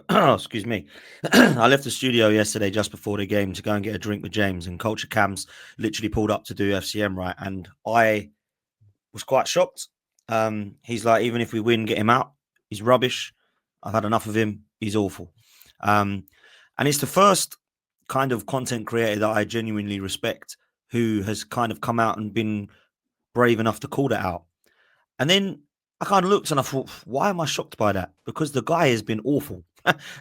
Excuse me. I left the studio yesterday just before the game to go and get a drink with James, and Culture Cam's literally pulled up to do FCM, right? And I was quite shocked. He's like, even if we win, get him out. He's rubbish. I've had enough of him. He's awful. And it's the first kind of content creator that I genuinely respect who has kind of come out and been brave enough to call that out. And then I kind of looked and I thought, why am I shocked by that? Because the guy has been awful.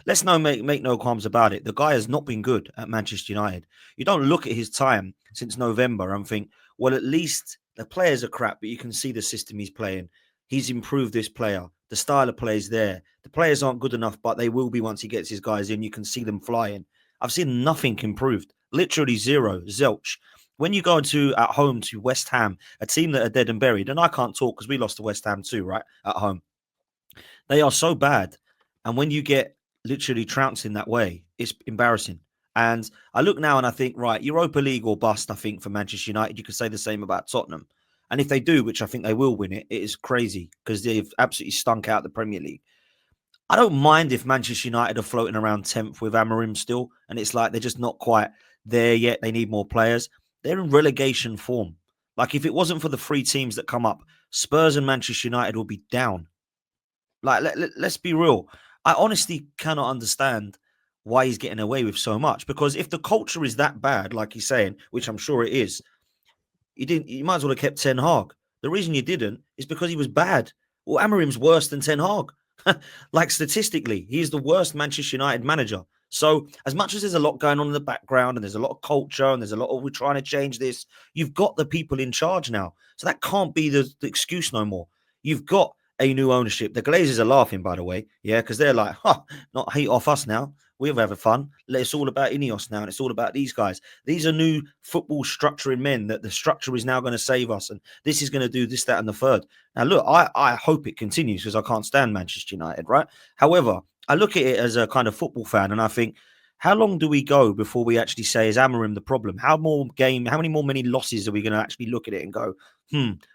Let's make no qualms about it. The guy has not been good at Manchester United. You don't look at his time since November and think, well, at least the players are crap, but you can see the system he's playing. He's improved this player. The style of play is there. The players aren't good enough, but they will be once he gets his guys in. You can see them flying. I've seen nothing improved. Literally zero. Zilch. When you go into at home to West Ham, a team that are dead and buried, and I can't talk because we lost to West Ham too, right? At home. They are so bad. And when you get literally trounced in that way, it's embarrassing. And I look now and I think, right, Europa League or bust, I think, for Manchester United. You could say the same about Tottenham. And if they do, which I think they will win it, it is crazy because they've absolutely stunk out the Premier League. I don't mind if Manchester United are floating around 10th with Amorim still, and it's like they're just not quite there yet. They need more players. They're in relegation form. Like, if it wasn't for the three teams that come up, Spurs and Manchester United will be down. Like, let's be real. I honestly cannot understand why he's getting away with so much. Because if the culture is that bad, like he's saying, which I'm sure it is, you might as well have kept Ten Hag. The reason you didn't is because he was bad. Well, Amorim's worse than Ten Hag. Like, statistically, he's the worst Manchester United manager. So as much as there's a lot going on in the background and there's a lot of culture and there's a lot of, we're trying to change this, you've got the people in charge now. So that can't be the excuse no more. You've got a new ownership. The Glazers are laughing, by the way. Yeah, because they're like, not hate off us now. We're having fun. It's all about Ineos now, and it's all about these guys. These are new football structuring men that the structure is now going to save us, and this is going to do this, that, and the third. Now, look, I hope it continues because I can't stand Manchester United, right? However, I look at it as a kind of football fan, and I think, how long do we go before we actually say, is Amorim the problem? How many losses are we going to actually look at it and go,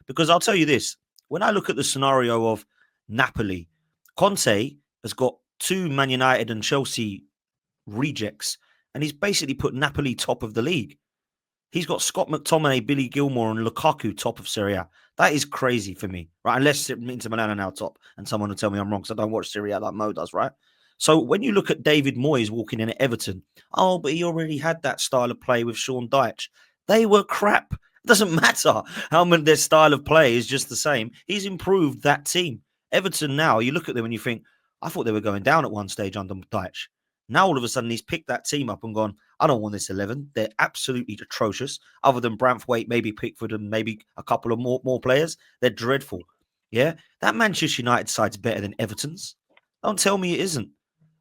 Because I'll tell you this, when I look at the scenario of Napoli, Conte has got 2 Man United and Chelsea rejects, and he's basically put Napoli top of the league. He's got Scott McTominay, Billy Gilmore, and Lukaku top of Serie A. That is crazy for me, right? Unless Inter Milan are now top, and someone will tell me I'm wrong because I don't watch Serie A like Mo does, right? So when you look at David Moyes walking in at Everton, but he already had that style of play with Sean Dyche. They were crap. It doesn't matter how many their style of play is just the same. He's improved that team. Everton now, you look at them and you think, I thought they were going down at one stage under Dyche. Now, all of a sudden, he's picked that team up and gone, I don't want this 11. They're absolutely atrocious. Other than Branthwaite, maybe Pickford, and maybe a couple of more players, they're dreadful. Yeah? That Manchester United side's better than Everton's. Don't tell me it isn't.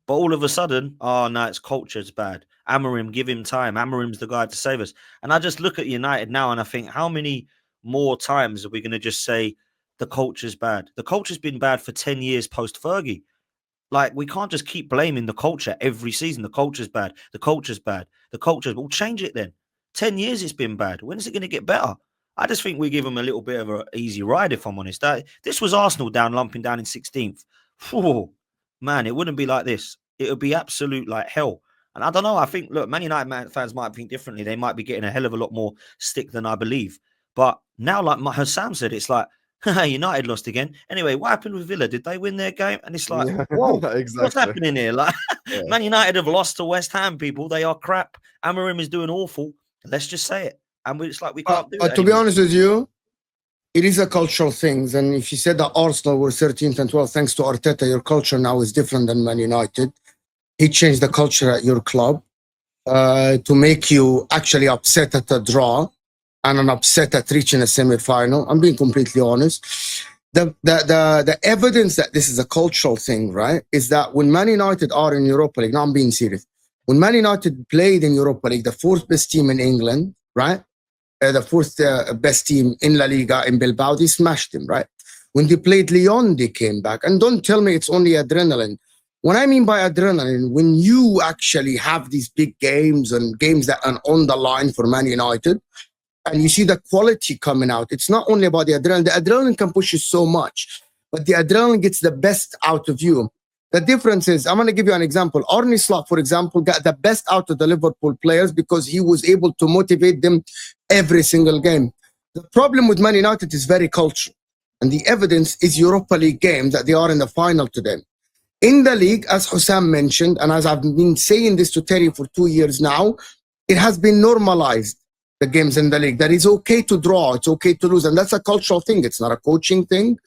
But all of a sudden, no, it's culture's bad. Amorim, give him time. Amorim's the guy to save us. And I just look at United now and I think, how many more times are we going to just say the culture's bad? The culture's been bad for 10 years post-Fergie. Like, we can't just keep blaming the culture every season. The culture's bad. The culture's bad. The culture's... Well, change it then. 10 years it's been bad. When is it going to get better? I just think we give them a little bit of an easy ride, if I'm honest. This was Arsenal lumping down in 16th. Whew, man, it wouldn't be like this. It would be absolute like hell. And I don't know. I think, look, Man United fans might think differently. They might be getting a hell of a lot more stick than I believe. But now, like Sam said, it's like, United lost again. Anyway, what happened with Villa? Did they win their game? And it's like, whoa, exactly. What's happening here? Like, Man United have lost to West Ham, people. They are crap. Amorim is doing awful. Let's just say it. And it's like, we can't do it. To be honest with you, it is a cultural thing. And if you said that Arsenal were 13th and 12th, thanks to Arteta, your culture now is different than Man United. He changed the culture at your club to make you actually upset at a draw and an upset at reaching a semi-final. I'm being completely honest. The evidence that this is a cultural thing, right, is that when Man United are in Europa League, now I'm being serious, when Man United played in Europa League, the 4th best team in England, right, the 4th best team in La Liga in Bilbao, they smashed them, right? When they played Lyon, they came back. And don't tell me it's only adrenaline. What I mean by adrenaline, when you actually have these big games and games that are on the line for Man United, and you see the quality coming out, it's not only about the adrenaline. The adrenaline can push you so much, but the adrenaline gets the best out of you. The difference is, I'm going to give you an example. Arne Slot, for example, got the best out of the Liverpool players because he was able to motivate them every single game. The problem with Man United is very cultural. And the evidence is Europa League games that they are in the final today. In the league, as Hussam mentioned, and as I've been saying this to Terry for 2 years now, it has been normalized, the games in the league, that it's okay to draw, it's okay to lose. And that's a cultural thing. It's not a coaching thing.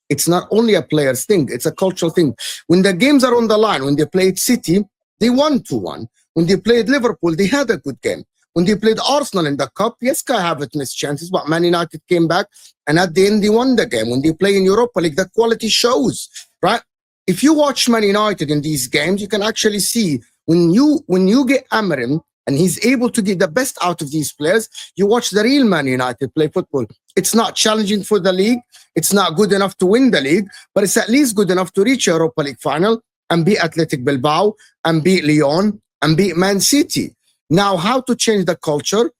It's not only a player's thing. It's a cultural thing. When the games are on the line, when they played City, they won 2-1. When they played Liverpool, they had a good game. When they played Arsenal in the Cup, yes, Kai Havertz missed chances, but Man United came back, and at the end, they won the game. When they play in Europa League, the quality shows, right? If you watch Man United in these games, you can actually see when you get Amorim and he's able to get the best out of these players, you watch the real Man United play football. It's not challenging for the league. It's not good enough to win the league, but it's at least good enough to reach Europa League final and beat Athletic Bilbao and beat Lyon and beat Man City. Now, how to change the culture?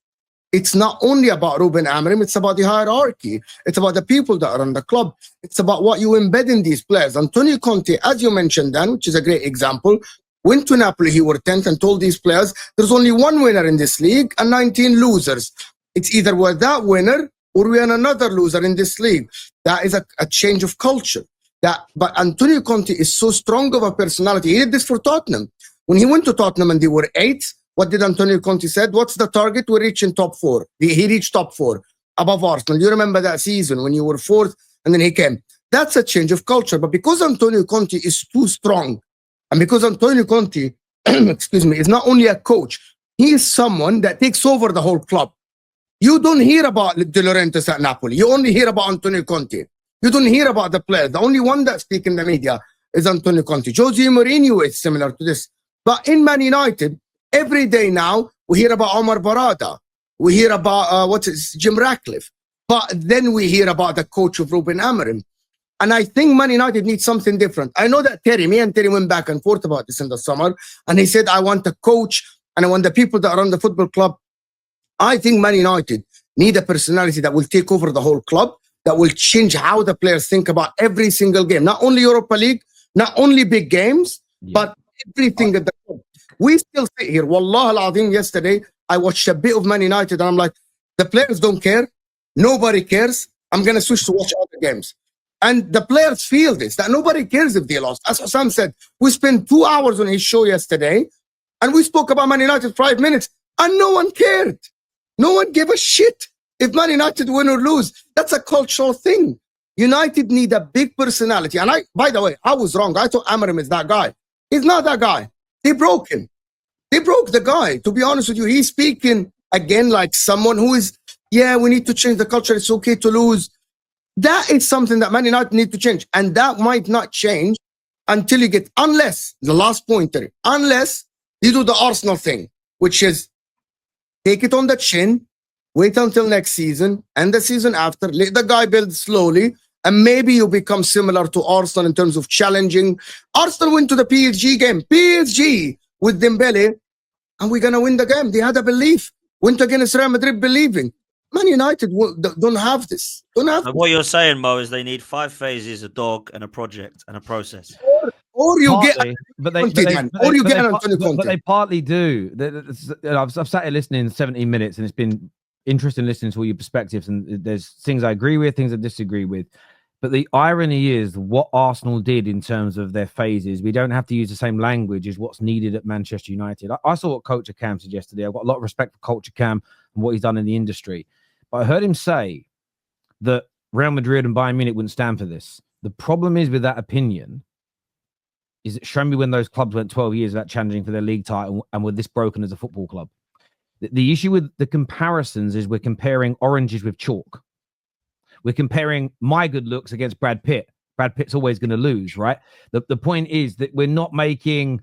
It's not only about Ruben Amorim, it's about the hierarchy. It's about the people that are on the club. It's about what you embed in these players. Antonio Conte, as you mentioned, Dan, which is a great example, went to Napoli, he were 10th, and told these players, there's only one winner in this league and 19 losers. It's either we're that winner or we're another loser in this league. That is a change of culture. But Antonio Conte is so strong of a personality. He did this for Tottenham. When he went to Tottenham and they were 8th, what did Antonio Conte said? What's the target? We're reaching top 4. He reached top 4 above Arsenal. You remember that season when you were 4th and then he came. That's a change of culture. But because Antonio Conte is too strong, and because Antonio Conte, excuse me, is not only a coach, he is someone that takes over the whole club. You don't hear about De Laurentiis at Napoli. You only hear about Antonio Conte. You don't hear about the players. The only one that speaks in the media is Antonio Conte. Jose Mourinho is similar to this. But in Man United, every day now, we hear about Omar Barada. We hear about Jim Ratcliffe. But then we hear about the coach of Ruben Amorim. And I think Man United needs something different. I know that me and Terry went back and forth about this in the summer. And he said, I want a coach and I want the people that run the football club. I think Man United need a personality that will take over the whole club, that will change how the players think about every single game. Not only Europa League, not only big games, but everything at the club. We still sit here. Wallah al-Azim, yesterday, I watched a bit of Man United and I'm like, the players don't care. Nobody cares. I'm going to switch to watch other games. And the players feel this, that nobody cares if they lost. As Hassan said, we spent 2 hours on his show yesterday and we spoke about Man United 5 minutes and no one cared. No one gave a shit if Man United win or lose. That's a cultural thing. United need a big personality. And by the way, I was wrong. I thought Amorim is that guy. He's not that guy. They broke him. They broke the guy. To be honest with you, he's speaking again like someone who is, we need to change the culture. It's okay to lose. That is something that Man United need to change. And that might not change until you get, unless, the last pointer, unless you do the Arsenal thing, which is take it on the chin, wait until next season and the season after, let the guy build slowly, and maybe you become similar to Arsenal in terms of challenging. Arsenal went to the PSG game, PSG with Dembele, and we're going to win the game. They had a belief. Went against Real Madrid believing. Man United don't have this. What you're saying, Mo, is they need 5 phases, a dog, and a project, and a process. Or you partly, get, but they partly do. I've sat here listening 17 minutes, and it's been interesting listening to all your perspectives. And there's things I agree with, things I disagree with. But the irony is what Arsenal did in terms of their phases. We don't have to use the same language as what's needed at Manchester United. I saw what Coach Cam said yesterday. I've got a lot of respect for Coach Cam and what he's done in the industry. But I heard him say that Real Madrid and Bayern Munich wouldn't stand for this. The problem is with that opinion is that show me when those clubs went 12 years without challenging for their league title and were this broken as a football club. The issue with the comparisons is we're comparing oranges with chalk. We're comparing my good looks against Brad Pitt. Brad Pitt's always going to lose, right? The point is that we're not making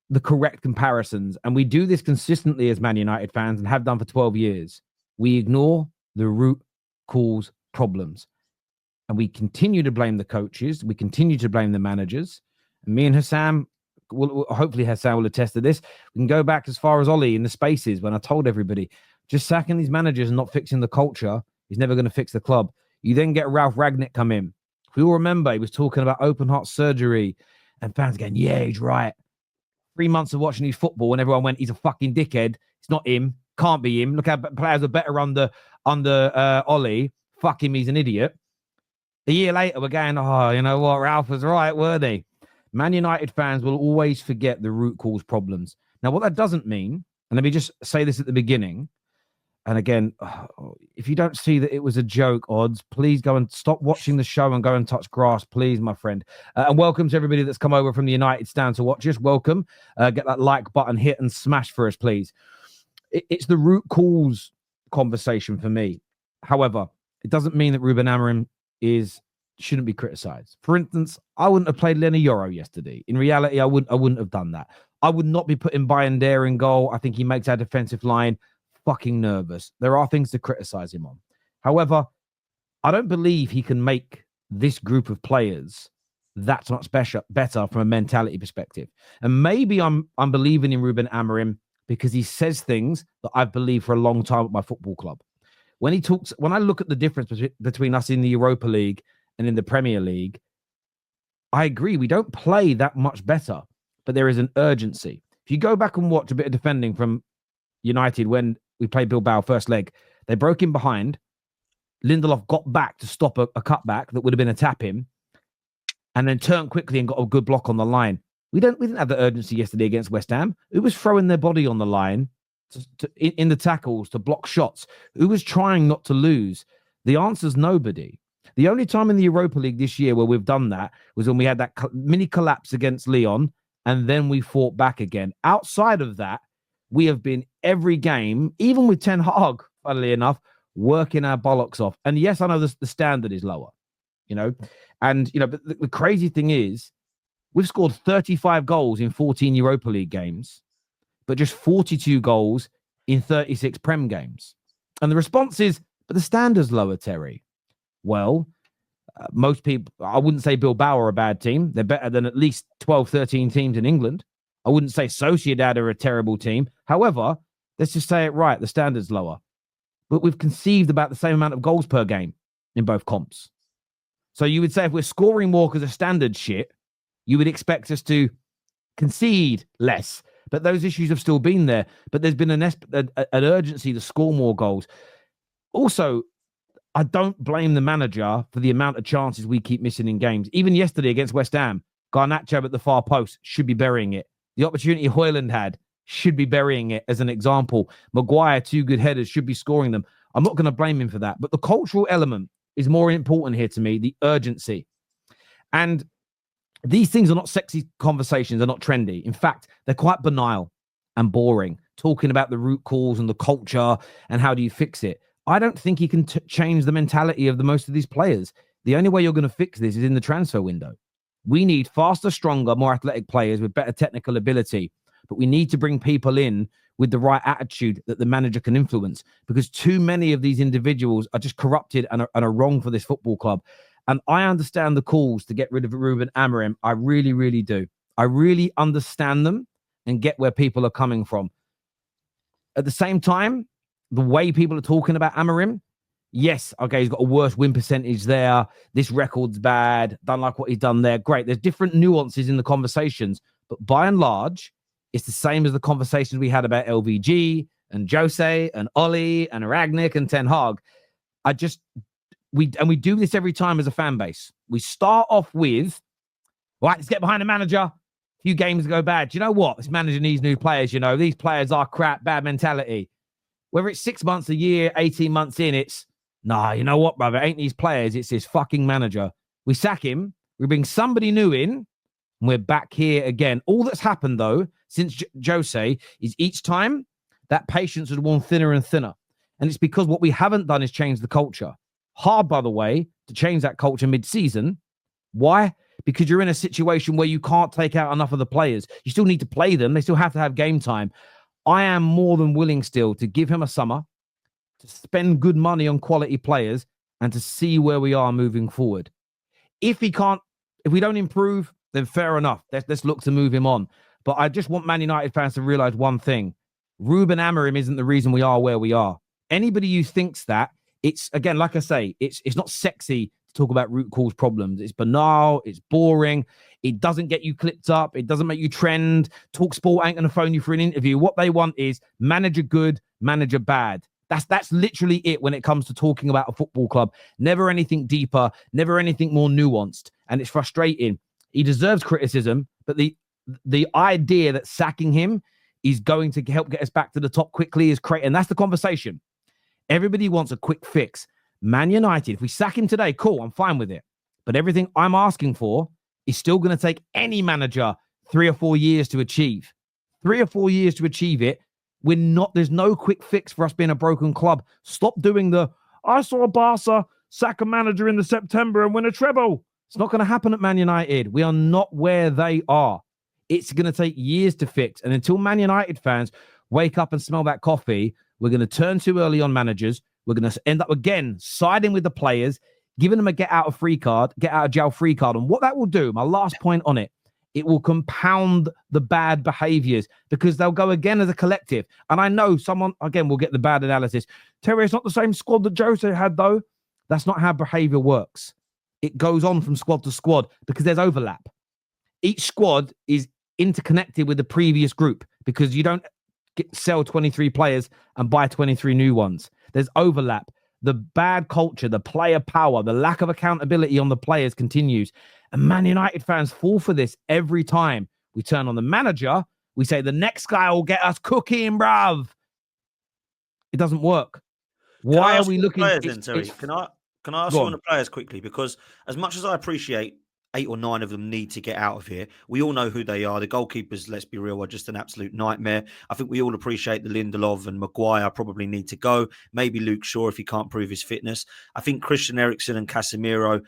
the correct comparisons. And we do this consistently as Man United fans and have done for 12 years. We ignore the root cause problems. And we continue to blame the coaches. We continue to blame the managers. And me and Hassam, hopefully Hassam will attest to this. We can go back as far as Ollie in the spaces when I told everybody, just sacking these managers and not fixing the culture is never going to fix the club. You then get Ralph Ragnick come in. We all remember he was talking about open heart surgery And fans going, yeah, he's right. 3 months of watching his football and everyone went, he's a fucking dickhead. It's not him. Can't be him. Look how players are better under Ollie. Fuck him, he's an idiot. A year later, we're going, oh, you know what? Ralph was right, were they? Man United fans will always forget the root cause problems. Now, what that doesn't mean, and let me just say this at the beginning, and again, if you don't see that it was a joke, Odds, please go and stop watching the show and go and touch grass, please, my friend. And welcome to everybody that's come over from the United stand to watch us. Welcome. Get that like button hit and smash for us, please. It's the root cause conversation for me. However, it doesn't mean that Ruben Amorim shouldn't be criticized. For instance, I wouldn't have played Lenny Yoro yesterday. In reality, I wouldn't have done that. I would not be putting Bayandere in goal. I think he makes our defensive line fucking nervous. There are things to criticize him on. However, I don't believe he can make this group of players that much better from a mentality perspective. And maybe I'm believing in Ruben Amorim because he says things that I've believed for a long time at my football club. When I look at the difference between us in the Europa League and in the Premier League, I agree. We don't play that much better, but there is an urgency. If you go back and watch a bit of defending from United when we played Bilbao first leg, they broke in behind. Lindelof got back to stop a cutback that would have been a tap in, and then turned quickly and got a good block on the line. We didn't have the urgency yesterday against West Ham. Who was throwing their body on the line in the tackles to block shots? Who was trying not to lose? The answer's nobody. The only time in the Europa League this year where we've done that was when we had that mini collapse against Lyon, and then we fought back again. Outside of that, we have been every game, even with Ten Hag, funnily enough, working our bollocks off. And yes, I know the standard is lower, but the crazy thing is we've scored 35 goals in 14 Europa League games, but just 42 goals in 36 Prem games. And the response is, but the standard's lower, Terry. Well, most people, I wouldn't say Bilbao are a bad team. They're better than at least 12, 13 teams in England. I wouldn't say Sociedad are a terrible team. However, let's just say it right. The standard's lower. But we've conceived about the same amount of goals per game in both comps. So you would say if we're scoring more because of standard shit, you would expect us to concede less. But those issues have still been there. But there's been an urgency to score more goals. Also, I don't blame the manager for the amount of chances we keep missing in games. Even yesterday against West Ham, Garnacho at the far post should be burying it. The opportunity Højlund had should be burying it as an example. Maguire, 2 good headers, should be scoring them. I'm not going to blame him for that. But the cultural element is more important here to me, the urgency. And these things are not sexy conversations. They're not trendy. In fact, they're quite banal and boring, talking about the root cause and the culture and how do you fix it. I don't think you can change the mentality of most of these players. The only way you're going to fix this is in the transfer window. We need faster, stronger, more athletic players with better technical ability. But we need to bring people in with the right attitude that the manager can influence, because too many of these individuals are just corrupted and are wrong for this football club. And I understand the calls to get rid of Ruben Amorim. I really, really do. I really understand them and get where people are coming from. At the same time, the way people are talking about Amorim, yes, okay, he's got a worse win percentage there. This record's bad. Don't like what he's done there. Great. There's different nuances in the conversations. But by and large, it's the same as the conversations we had about LVG and Jose and Ollie and Ragnick and Ten Hag. We do this every time as a fan base. We start off with, right, let's get behind the manager. A few games go bad. Do you know what? This manager needs new players. These players are crap, bad mentality. Whether it's 6 months, a year, 18 months in, it's, nah, you know what, brother? It ain't these players. It's this fucking manager. We sack him. We bring somebody new in, and we're back here again. All that's happened, though, since Jose, is each time that patience has worn thinner and thinner. And it's because what we haven't done is change the culture. Hard, by the way, to change that culture mid-season. Why? Because you're in a situation where you can't take out enough of the players. You still need to play them. They still have to have game time. I am more than willing still to give him a summer, to spend good money on quality players, and to see where we are moving forward. If we don't improve, then fair enough. Let's look to move him on. But I just want Man United fans to realize one thing. Ruben Amorim isn't the reason we are where we are. Anybody who thinks that, it's, again, like I say, it's not sexy to talk about root cause problems. It's banal. It's boring. It doesn't get you clipped up. It doesn't make you trend. Talk Sport ain't going to phone you for an interview. What they want is manager good, manager bad. That's literally it when it comes to talking about a football club. Never anything deeper, never anything more nuanced. And it's frustrating. He deserves criticism, but the idea that sacking him is going to help get us back to the top quickly is crazy. And that's the conversation. Everybody wants a quick fix. Man United, if we sack him today, cool, I'm fine with it. But everything I'm asking for is still going to take any manager 3 or 4 years to achieve. 3 or 4 years to achieve it. There's no quick fix for us being a broken club. Stop doing I saw Barca sack a manager in the September and win a treble. It's not going to happen at Man United. We are not where they are. It's going to take years to fix. And until Man United fans wake up and smell that coffee, we're going to turn too early on managers. We're going to end up again siding with the players, giving them a get out of jail free card. And what that will do, my last point on it, it will compound the bad behaviors because they'll go again as a collective. And I know someone, again, will get the bad analysis. Terry, it's not the same squad that Jose had, though. That's not how behavior works. It goes on from squad to squad because there's overlap. Each squad is interconnected with the previous group because you don't sell 23 players and buy 23 new ones. There's overlap. The bad culture, the player power, the lack of accountability on the players continues. And Man United fans fall for this every time. We turn on the manager. We say the next guy will get us cooking, bruv. It doesn't work. Why are we looking? Can I ask you on the players quickly? Because as much as I appreciate 8 or 9 of them need to get out of here, we all know who they are. The goalkeepers, let's be real, are just an absolute nightmare. I think we all appreciate the Lindelof and Maguire probably need to go. Maybe Luke Shaw if he can't prove his fitness. I think Christian Eriksen and Casemiro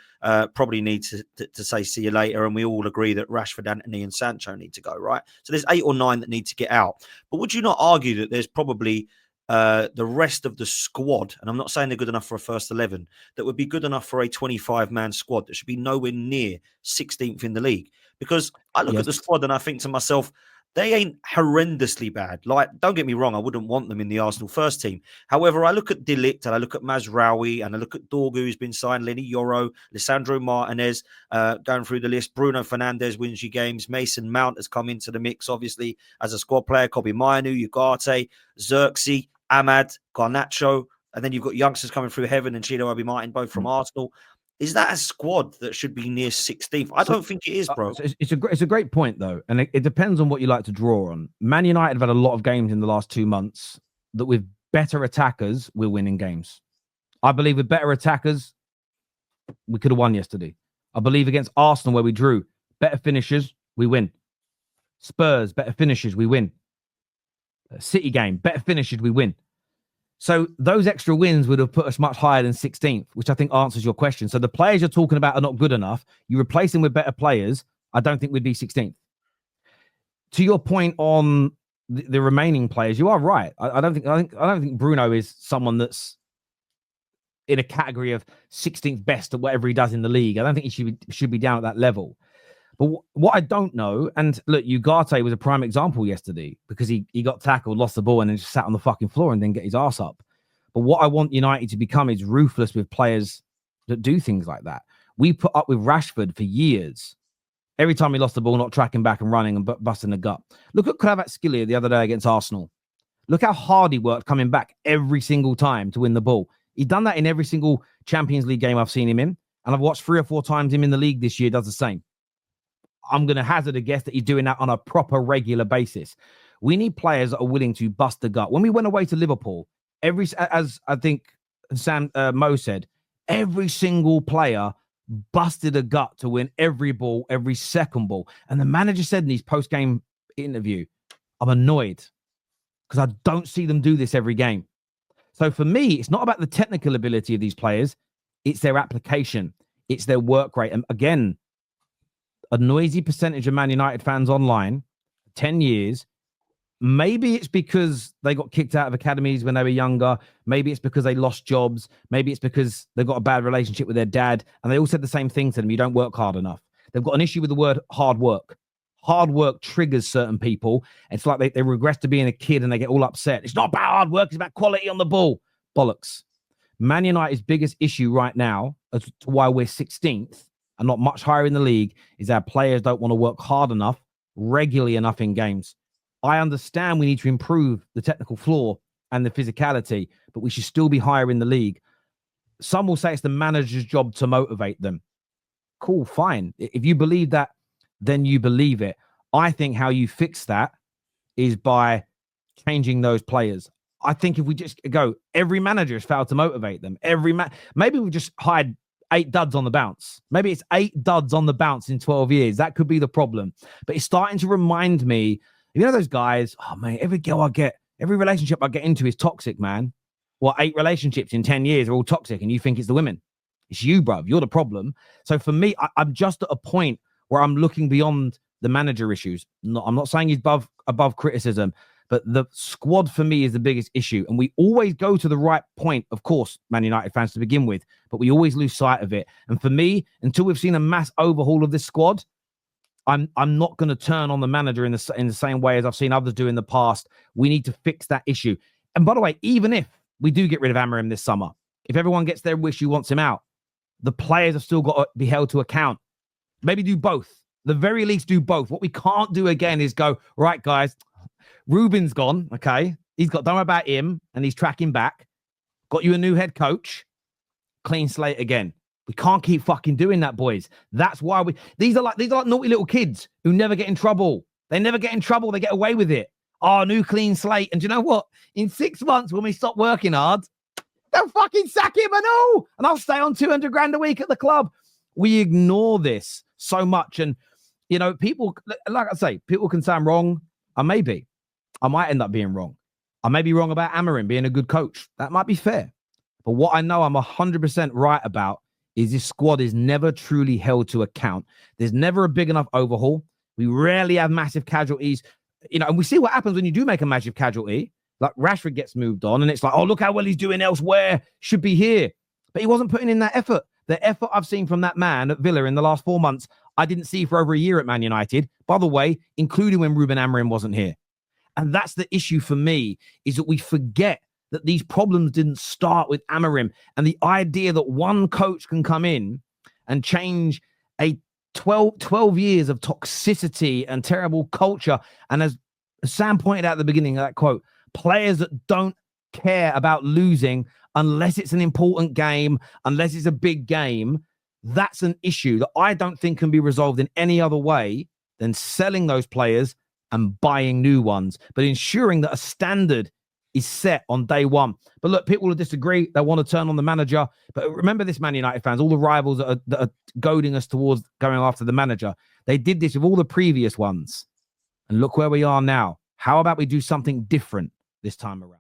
probably need to say see you later. And we all agree that Rashford, Anthony and Sancho need to go, right? So there's 8 or 9 that need to get out. But would you not argue that there's probably the rest of the squad, and I'm not saying they're good enough for a first 11, that would be good enough for a 25-man squad that should be nowhere near 16th in the league? Because I look at the squad and I think to myself, they ain't horrendously bad. Like, don't get me wrong, I wouldn't want them in the Arsenal first team. However, I look at De Ligt and I look at Mazraoui and I look at Dorgu, who's been signed, Lenny Yoro, Lisandro Martinez, going through the list. Bruno Fernandes wins you games. Mason Mount has come into the mix, obviously, as a squad player. Kobe Mainu, Ugarte, Xerxes, Ahmad, Garnacho, and then you've got youngsters coming through Heaven and Chido Obi Martin, both from Arsenal. Is that a squad that should be near 16th? I don't think it is, bro. It's a great point, though. And it depends on what you like to draw on. Man United have had a lot of games in the last 2 months that with better attackers, we're winning games. I believe with better attackers, we could have won yesterday. I believe against Arsenal, where we drew, better finishers, we win. Spurs, better finishers, we win. City game, better finishers, we win. So those extra wins would have put us much higher than 16th, which I think answers your question. So the players you're talking about are not good enough. You replace them with better players, I don't think we'd be 16th. To your point on the remaining players, you are right. I don't think Bruno is someone that's in a category of 16th best at whatever he does in the league. I don't think he should be down at that level. But what I don't know, and look, Ugarte was a prime example yesterday because he got tackled, lost the ball, and then just sat on the fucking floor and then get his ass up. But what I want United to become is ruthless with players that do things like that. We put up with Rashford for years. Every time he lost the ball, not tracking back and running and busting the gut. Look at Kvaratskhelia the other day against Arsenal. Look how hard he worked coming back every single time to win the ball. He's done that in every single Champions League game I've seen him in. And I've watched 3 or 4 times him in the league this year does the same. I'm going to hazard a guess that he's doing that on a proper regular basis. We need players that are willing to bust the gut. When we went away to Liverpool, as I think Mo said, every single player busted a gut to win every ball, every second ball. And the manager said in his post-game interview, I'm annoyed because I don't see them do this every game. So for me, it's not about the technical ability of these players. It's their application. It's their work rate. And again, a noisy percentage of Man United fans online, 10 years. Maybe it's because they got kicked out of academies when they were younger. Maybe it's because they lost jobs. Maybe it's because they've got a bad relationship with their dad. And they all said the same thing to them. You don't work hard enough. They've got an issue with the word hard work. Hard work triggers certain people. It's like they regress to being a kid and they get all upset. It's not about hard work. It's about quality on the ball. Bollocks. Man United's biggest issue right now, as to why we're 16th and not much higher in the league, is our players don't want to work hard enough, regularly enough in games. I understand we need to improve the technical floor and the physicality, but we should still be higher in the league. Some will say it's the manager's job to motivate them. Cool, fine. If you believe that, then you believe it. I think how you fix that is by changing those players. I think if we just go, every manager has failed to motivate them. Maybe we just hired 8 duds on the bounce. Maybe it's 8 duds on the bounce in 12 years. That could be the problem. But it's starting to remind me, you know, those guys, oh man, every relationship I get into is toxic, man. Well, 8 relationships in 10 years are all toxic, and you think it's the women. It's you, bruv. You're the problem. So for me, I'm just at a point where I'm looking beyond the manager issues. I'm not saying he's above criticism, but the squad for me is the biggest issue. And we always go to the right point, of course, Man United fans to begin with, but we always lose sight of it. And for me, until we've seen a mass overhaul of this squad, I'm not going to turn on the manager in the same way as I've seen others do in the past. We need to fix that issue. And by the way, even if we do get rid of Amorim this summer, if everyone gets their wish who wants him out, the players have still got to be held to account. Maybe do both. The very least do both. What we can't do again is go, right, guys, Ruben's gone, okay? Don't worry about him, and he's tracking back. Got you a new head coach. Clean slate again. We can't keep fucking doing that, boys. That's why these are like naughty little kids who never get in trouble. They never get in trouble. They get away with it. Oh, new clean slate. And do you know what? In 6 months, when we stop working hard, they'll fucking sack him and I'll stay on 200 grand a week at the club. We ignore this so much. And, you know, people, like I say, people can say I'm wrong. I might end up being wrong. I may be wrong about Amorim being a good coach. That might be fair. But what I know I'm 100% right about is this squad is never truly held to account. There's never a big enough overhaul. We rarely have massive casualties. You know, and we see what happens when you do make a massive casualty. Like Rashford gets moved on and it's like, oh, look how well he's doing elsewhere. Should be here. But he wasn't putting in that effort. The effort I've seen from that man at Villa in the last 4 months, I didn't see for over a year at Man United. By the way, including when Ruben Amorim wasn't here. And that's the issue for me, is that we forget that these problems didn't start with Amorim. And the idea that one coach can come in and change a 12 years of toxicity and terrible culture. And as Sam pointed out at the beginning of that quote, players that don't care about losing unless it's an important game, unless it's a big game, that's an issue that I don't think can be resolved in any other way than selling those players and buying new ones, but ensuring that a standard is set on day one. But look, people will disagree. They want to turn on the manager. But remember this, Man United fans, all the rivals that are goading us towards going after the manager. They did this with all the previous ones. And look where we are now. How about we do something different this time around?